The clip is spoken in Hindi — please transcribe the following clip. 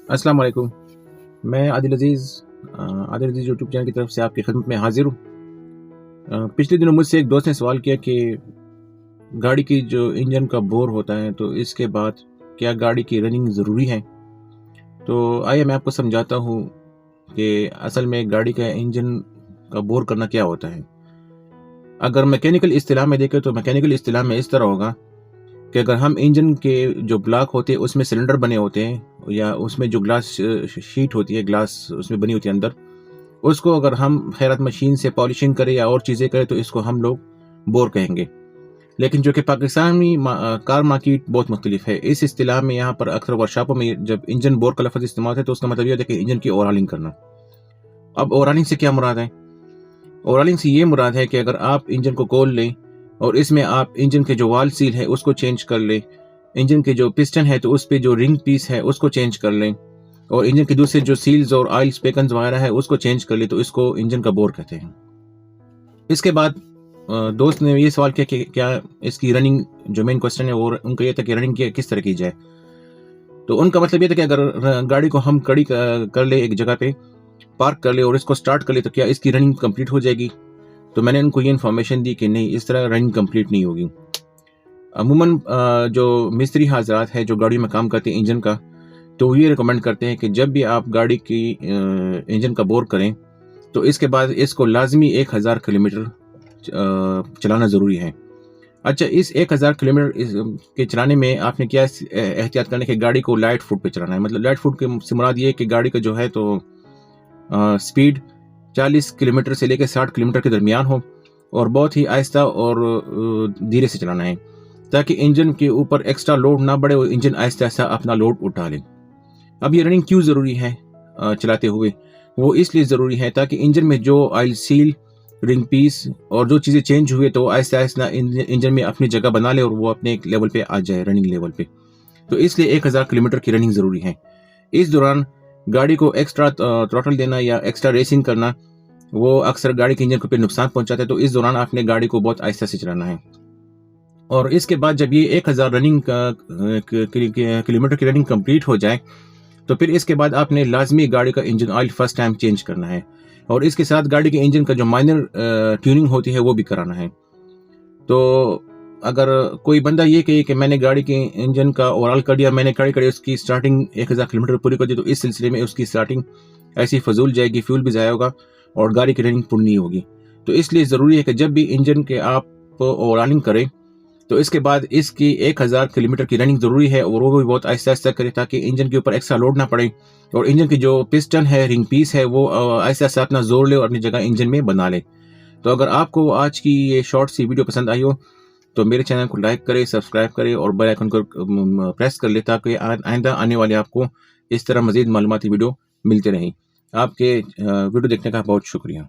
अस्सलाम वालेकुम। मैं आदिल अज़ीज़ यूट्यूब चैनल की तरफ से आपकी खिदमत में हाज़िर हूँ। पिछले दिनों मुझसे एक दोस्त ने सवाल किया कि गाड़ी की जो इंजन का बोर होता है, तो इसके बाद क्या गाड़ी की रनिंग ज़रूरी है? तो आइए मैं आपको समझाता हूँ कि असल में गाड़ी का इंजन का बोर करना क्या होता है। अगर मैकेनिकल इस्तिलाह में देखें तो मैकेनिकल इस्तिलाह में इस तरह होगा कि अगर हम इंजन के जो ब्लॉक होते हैं उसमें सिलेंडर बने होते हैं या उसमें जो ग्लास शीट होती है, ग्लास उसमें बनी होती है अंदर, उसको अगर हम खैरात मशीन से पॉलिशिंग करें या और चीज़ें करें तो इसको हम लोग बोर कहेंगे। लेकिन जो कि पाकिस्तानी कार मार्केट बहुत मुख्तलिफ है। इस इस्तिलाह में यहाँ पर अक्सर वर्कशॉपों में जब इंजन बोर का लफ्ज़ इस्तेमाल है तो उसका मतलब ये होता है कि इंजन की ओवरहॉलिंग करना। अब ओवरहॉलिंग से क्या मुराद है? ओवरहॉलिंग से ये मुराद है कि अगर आप इंजन को खोल लें और इसमें आप इंजन के जो वाल्व सील है उसको चेंज कर लें, इंजन के जो पिस्टन है तो उस पे जो रिंग पीस है उसको चेंज कर लें और इंजन के दूसरे जो सील्स और ऑयल स्पेकन्स वगैरह है उसको चेंज कर लें, तो इसको इंजन का बोर कहते हैं। इसके बाद दोस्त ने ये सवाल किया कि क्या इसकी रनिंग, जो मेन क्वेश्चन है वो उनका ये था कि रनिंग किस तरह की जाए। तो उनका मतलब ये था कि अगर गाड़ी को हम खड़ी कर ले एक जगह पे, पार्क कर ले और इसको स्टार्ट कर ले, तो क्या इसकी रनिंग कंप्लीट हो जाएगी? तो मैंने उनको ये इन्फॉर्मेशन दी कि नहीं, इस तरह रनिंग कंप्लीट नहीं होगी। अमूमन जो मिस्त्री हजरात है जो गाड़ी में काम करते हैं इंजन का, तो वो ये रिकमेंड करते हैं कि जब भी आप गाड़ी की इंजन का बोर करें तो इसके बाद इसको लाजमी 1000 किलोमीटर चलाना ज़रूरी है। अच्छा, इस 1000 किलोमीटर के चलाने में आपने क्या एहतियात करना है कि गाड़ी को लाइट फुट पे चलाना है। मतलब लाइट फुट के से मुराद ये है कि गाड़ी का जो है तो स्पीड 40 किलोमीटर से लेकर 60 किलोमीटर के दरमियान हो और बहुत ही आहिस्ता और धीरे से चलाना है, ताकि इंजन के ऊपर एक्स्ट्रा लोड ना बढ़े और इंजन आहिस्ता आहिस्ता अपना लोड उठा ले। अब ये रनिंग क्यों ज़रूरी है चलाते हुए? वो इसलिए ज़रूरी है ताकि इंजन में जो ऑयल सील, रिंग पीस और जो चीज़ें चेंज हुए तो आहिस्ता आहिस्ता इंजन में अपनी जगह बना ले और वो अपने एक लेवल पे आ जाए, रनिंग लेवल पे। तो इसलिए 1000 किलोमीटर की रनिंग ज़रूरी है। इस दौरान गाड़ी को एक्स्ट्रा थ्रॉटल देना या एक्स्ट्रा रेसिंग करना, वो अक्सर गाड़ी के इंजन को पे नुकसान पहुंचाता है। तो इस दौरान आपने गाड़ी को बहुत आहिस्ता से चलाना है। और इसके बाद जब ये 1000 रनिंग किलोमीटर की रनिंग कंप्लीट हो जाए, तो फिर इसके बाद आपने लाजमी गाड़ी का engine oil first time change करना है और इसके साथ गाड़ी के इंजन का जो माइनर ट्यूनिंग होती है वो भी कराना है। तो अगर कोई बंदा ये कहे कि मैंने गाड़ी के इंजन का ओवरऑल कर दिया, मैंने खड़ी खड़ी उसकी स्टार्टिंग 1000 किलोमीटर पूरी कर दी, तो इस सिलसिले में उसकी स्टार्टिंग ऐसी फजूल जाएगी, फ्यूल भी ज़ाया होगा और गाड़ी की रनिंग पूरी नहीं होगी। तो इसलिए ज़रूरी है कि जब भी इंजन के आप ओवरऑलिंग करें तो इसके बाद इसकी 1000 किलोमीटर की रनिंग ज़रूरी है और वो भी बहुत आहिस्ता आहिस्ता करें ताकि इंजन के ऊपर एक्स्ट्रा लोड ना पड़े और इंजन की जो पिस्टन है, रिंग पीस है, वो आहिस्ता आहिस्ता अपना जोर ले और अपनी जगह इंजन में बना ले। तो अगर आपको आज की ये शॉर्ट सी वीडियो पसंद आई हो तो मेरे चैनल को लाइक करें, सब्सक्राइब करें और बेल आइकन को प्रेस कर ले ताकि आइंदा आने वाले आपको इस तरह मज़ीद मालूमाती वीडियो मिलते रहें। आपके वीडियो देखने का बहुत शुक्रिया।